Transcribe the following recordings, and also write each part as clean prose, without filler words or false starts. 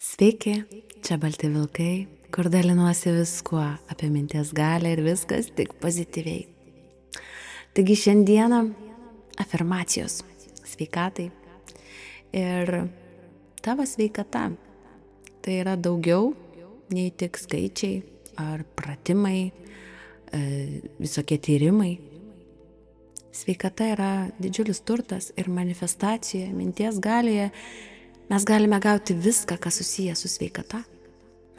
Sveiki, čia Balti vilkai, kur dalinuosi viskuo apie minties galią ir viskas tik pozityviai. Taigi šiandieną afirmacijos sveikatai ir tavo sveikata. Tai yra daugiau nei tik skaičiai ar pratimai, visokie tyrimai. Sveikata yra didžiulis turtas ir manifestacija, minties galioje. Mes galime gauti viską, kas susiję su sveikata.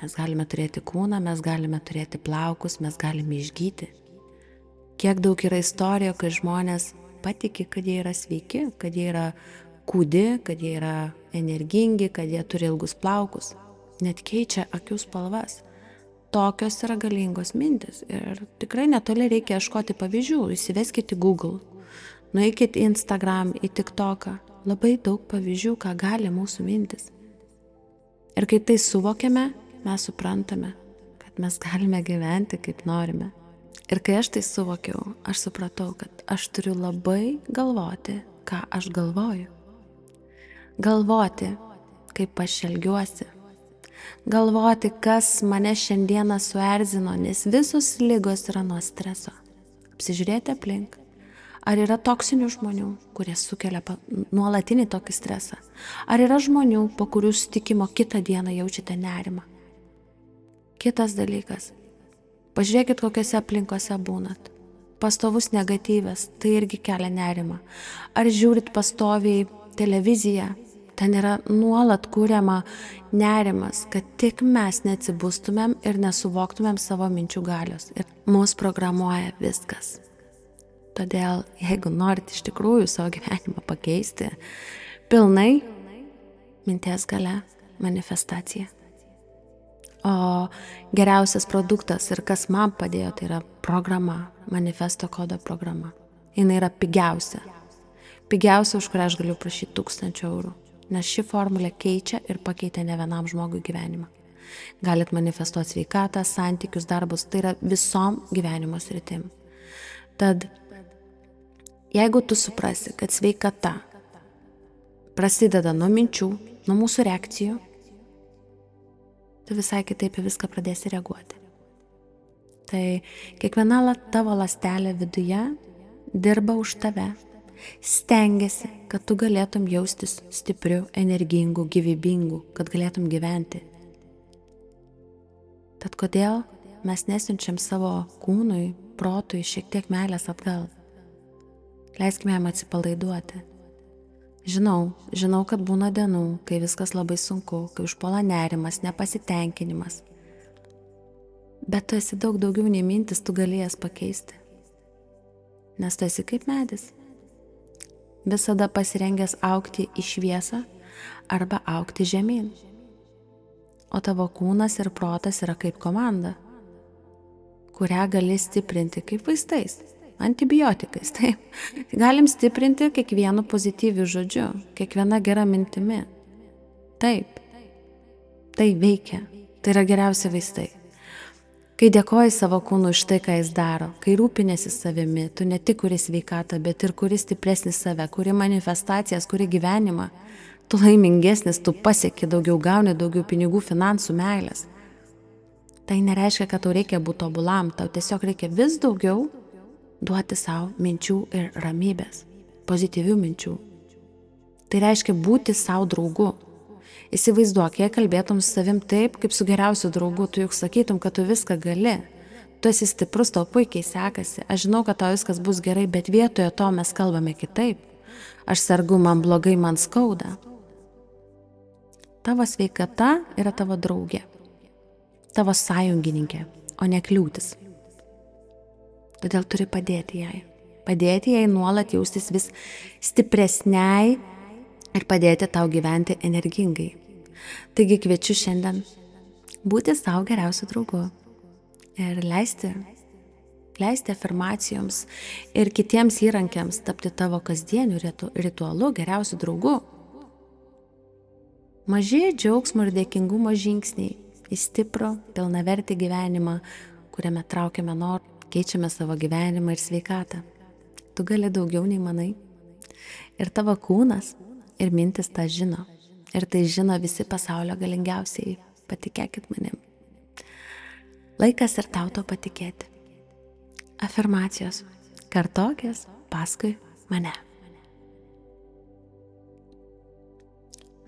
Mes galime turėti kūną, mes galime turėti plaukus, mes galime išgyti. Kiek daug yra istorijų, kai žmonės patiki, kad jie yra sveiki, kad jie yra kūdi, kad jie yra energingi, kad jie turi ilgus plaukus. Net keičia akių spalvas. Tokios yra galingos mintis ir tikrai netoli reikia ieškoti pavyzdžių. Įsiveskite į Google, nueikite į Instagram, į TikToką. Labai daug pavyzdžių, ką gali mūsų mintis. Ir kai tai suvokiame, mes suprantame, kad mes galime gyventi kaip norime. Ir kai aš tai suvokiau, aš supratau, kad aš turiu labai galvoti, ką aš galvoju. Galvoti, kaip aš elgiuosi. Galvoti, kas mane šiandieną suerzino, nes visos ligos yra nuo streso. Apsižiūrėti aplink. Ar yra toksinių žmonių, kurie sukelia nuolatinį tokį stresą? Ar yra žmonių, po kurių sutikimo kitą dieną jaučiate nerimą? Kitas dalykas. Pažiūrėkit, kokiose aplinkose būnat. Pastovus negatyvas, tai irgi kelia nerimą. Ar žiūrit pastoviai televiziją? Ten yra nuolat kuriama nerimas, kad tik mes neatsibustumėm ir nesuvoktumėm savo minčių galios. Ir mus programuoja viskas. Todėl, jeigu norit iš tikrųjų savo gyvenimą pakeisti, pilnai minties galia, manifestacija. O geriausias produktas ir kas man padėjo, tai yra programa, manifesto kodo programa. Jis yra pigiausia. Pigiausia, už kurią aš galiu prašyti 1000 eurų. Nes ši formulė keičia ir pakeitė ne vienam žmogui gyvenimą. Galit manifestuoti sveikatą, santykius, darbus, tai yra visom gyvenimo sritim. Tad jeigu tu suprasi, kad sveikata prasideda nuo minčių, nuo mūsų reakcijų, tu visai kitaip į viską pradėsi reaguoti. Tai kiekviena tavo ląstelė viduje dirba už tave, stengiasi, kad tu galėtum jaustis stipriu, energingu, gyvybingu, kad galėtum gyventi. Tad kodėl mes nesiunčiam savo kūnui, protui šiek tiek meilės atgal? Leiskime jam atsipalaiduoti. Žinau, kad būna dienų, kai viskas labai sunku, kai užpuola nerimas, nepasitenkinimas. Bet tu esi daug daugiau nei mintis, tu gali jas pakeisti. Nes tu esi kaip medis. Visada pasirengęs augti į šviesą arba augti žemyn. O tavo kūnas ir protas yra kaip komanda, kurią gali stiprinti kaip vaistais. Antibiotikais, taip. Galim stiprinti kiekvienu pozityviu žodžiu, kiekviena gera mintimi. Taip, tai veikia, tai yra geriausi vaistai. Kai dėkoji savo kūnui už tai, ką jis daro, kai rūpinėsi savimi, tu ne tik kuri sveikatą, bet ir kuri stipresnį save, kuri manifestacijas, kuri gyvenimą, tu laimingesnis, tu pasieki daugiau, gauni daugiau pinigų, finansų, meilės. Tai nereiškia, kad tau reikia būti tobulam, tau tiesiog reikia vis daugiau duoti savo minčių ir ramybės, pozityvių minčių. Tai reiškia būti savo draugu. Įsivaizduok, jei kalbėtum su savim taip, kaip su geriausiu draugu, tu juk sakytum, kad tu viską gali. Tu esi stiprus, tau puikiai sekasi. Aš žinau, kad tau viskas bus gerai, bet vietoje to mes kalbame kitaip. Aš sergu, man blogai, man skauda. Tavo sveikata yra tavo draugė, tavo sąjungininkė, o ne kliūtis. Todėl turi padėti jai. Padėti jai nuolat jaustis vis stipresniai ir padėti tau gyventi energingai. Taigi kviečiu šiandien būti savo geriausiu draugu ir leisti afirmacijoms ir kitiems įrankiams tapti tavo kasdieniu ritualu geriausiu draugu. Maži džiaugsmo ir dėkingumo žingsniai į stiprų, pilnavertį gyvenimą, kuriame traukiame norą, keičiame savo gyvenimą ir sveikatą. Tu gali daugiau nei manai. Ir tavo kūnas ir mintis tą žino. Ir tai žino visi pasaulio galingiausiai, patikėkit manim. Laikas ir tau to patikėti. Afirmacijos. Kartokės paskui mane.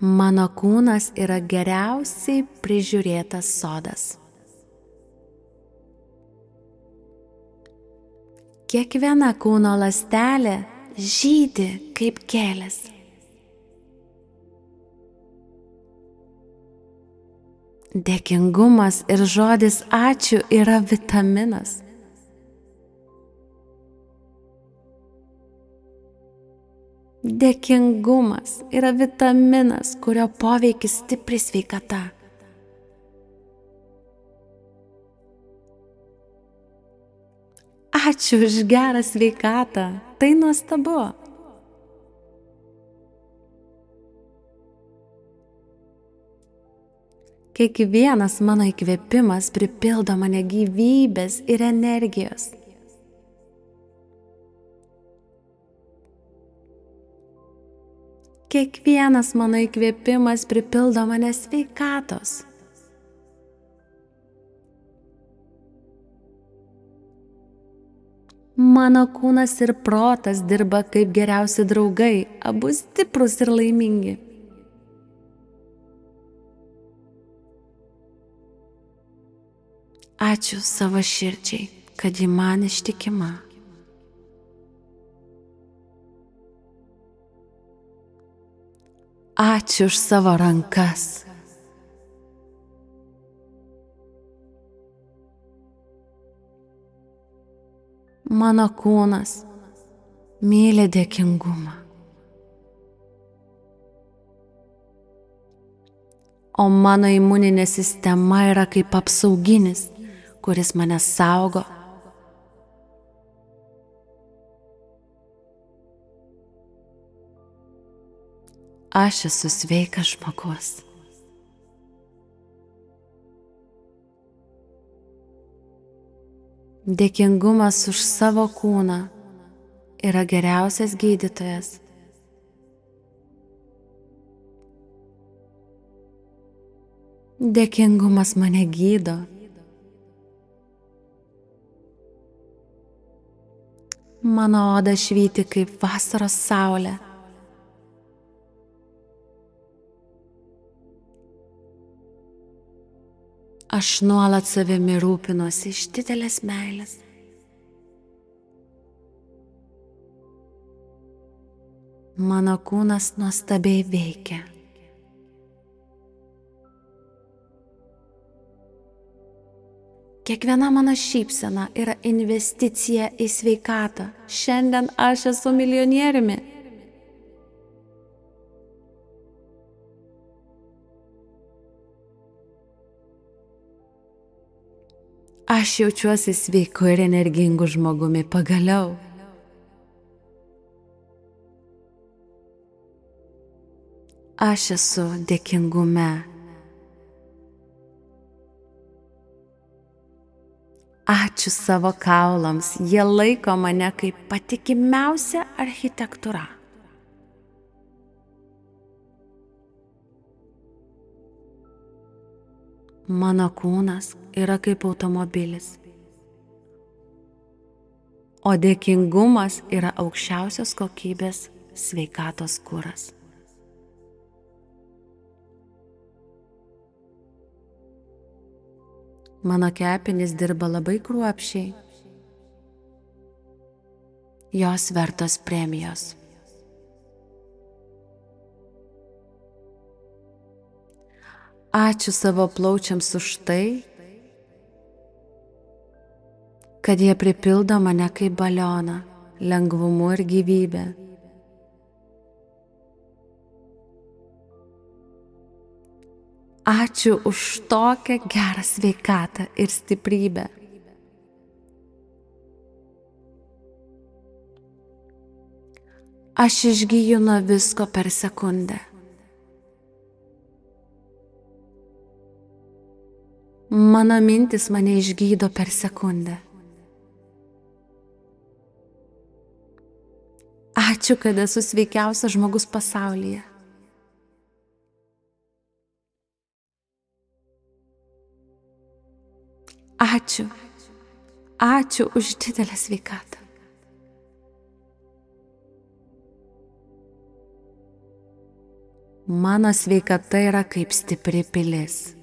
Mano kūnas yra geriausiai prižiūrėtas sodas. Kiekviena kūno ląstelė žydi kaip gėlės. Dėkingumas ir žodis ačiū yra vitaminas. Dėkingumas yra vitaminas, kurio poveikis stipri sveikata. Ačiū už gerą sveikatą, tai nuostabu. Kiekvienas mano įkvėpimas pripildo mane gyvybės ir energijos. Kiekvienas mano įkvėpimas pripildo mane sveikatos. Mano kūnas ir protas dirba kaip geriausi draugai, abu stiprūs ir laimingi. Ačiū savo širdžiai, kad ji man ištikima. Ačiū už savo rankas. Mano kūnas myli dėkingumą. O mano imuninė sistema yra kaip apsauginis, kuris mane saugo. Aš esu sveikas žmogus. Dėkingumas už savo kūną yra geriausias gydytojas. Dėkingumas mane gydo. Mano oda švyti kaip vasaros saulė. Aš nuolat savimi rūpinuosi iš didelės meilės. Mano kūnas nuostabiai veikia. Kiekviena mano šypsena yra investicija į sveikatą. Šiandien aš esu milijonieriumi. Aš jaučiuosi sveiku ir energingu žmogumi pagaliau. Aš esu dėkingume. Ačiū savo kaulams, jie laiko mane kaip patikimiausia architektūra. Mano kūnas yra kaip automobilis, o dėkingumas yra aukščiausios kokybės sveikatos kuras. Mano kepenys dirba labai kruopščiai. Jos vertos premijos. Ačiū savo plaučiams už tai, kad jie pripildo mane kaip balioną, lengvumu ir gyvybę. Ačiū už tokią gerą sveikatą ir stiprybę. Aš išgyju nuo visko per sekundę. Mano mintis mane išgydo per sekundę. Ačiū, kad esu sveikiausias žmogus pasaulyje. Ačiū. Ačiū už didelę sveikatą. Mano sveikata yra kaip stipri pilis.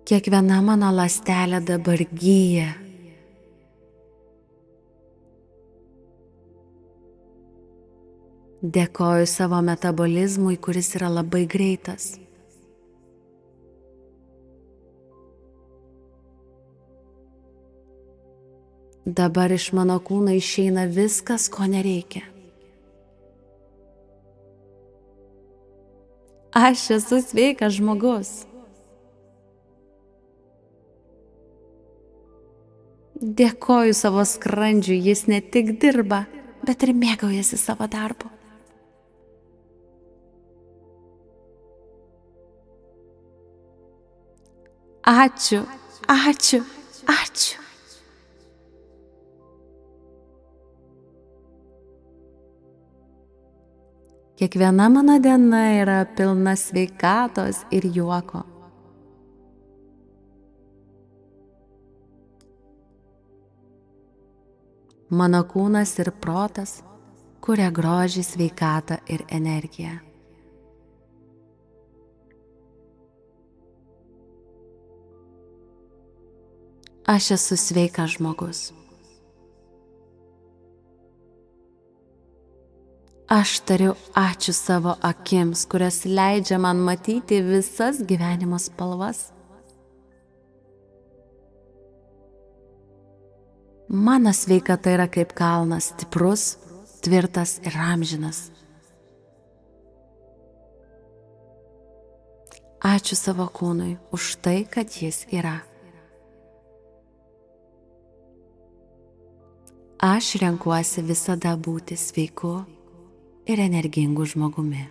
Kiekviena mano ląstelė dabar gyja. Dėkoju savo metabolizmui, kuris yra labai greitas. Dabar iš mano kūno išeina viskas, ko nereikia. Aš esu sveikas žmogus. Dėkoju savo skrandžiui, jis ne tik dirba, bet ir mėgaujasi savo darbu. Ačiū, ačiū, ačiū. Kiekviena mano diena yra pilna sveikatos ir juoko. Mano kūnas ir protas kuria grožį, sveikatą ir energiją. Aš esu sveikas žmogus. Aš tariu ačiū savo akims, kurios leidžia man matyti visas gyvenimo spalvas. Mano sveikata yra kaip kalnas, stiprus, tvirtas ir amžinas. Ačiū savo kūnui už tai, kad jis yra. Aš renkuosi visada būti sveiku ir energingu žmogumi.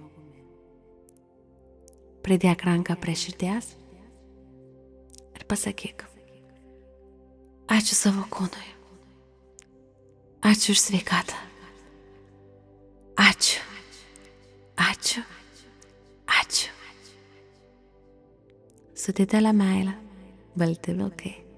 Pridėk ranką prie širdies ir pasakyk: ačiū savo kūnui. Ačiū už sveikatą. Ačiū. Ačiū. Ačiū. Su didelė meile, balti vilkai.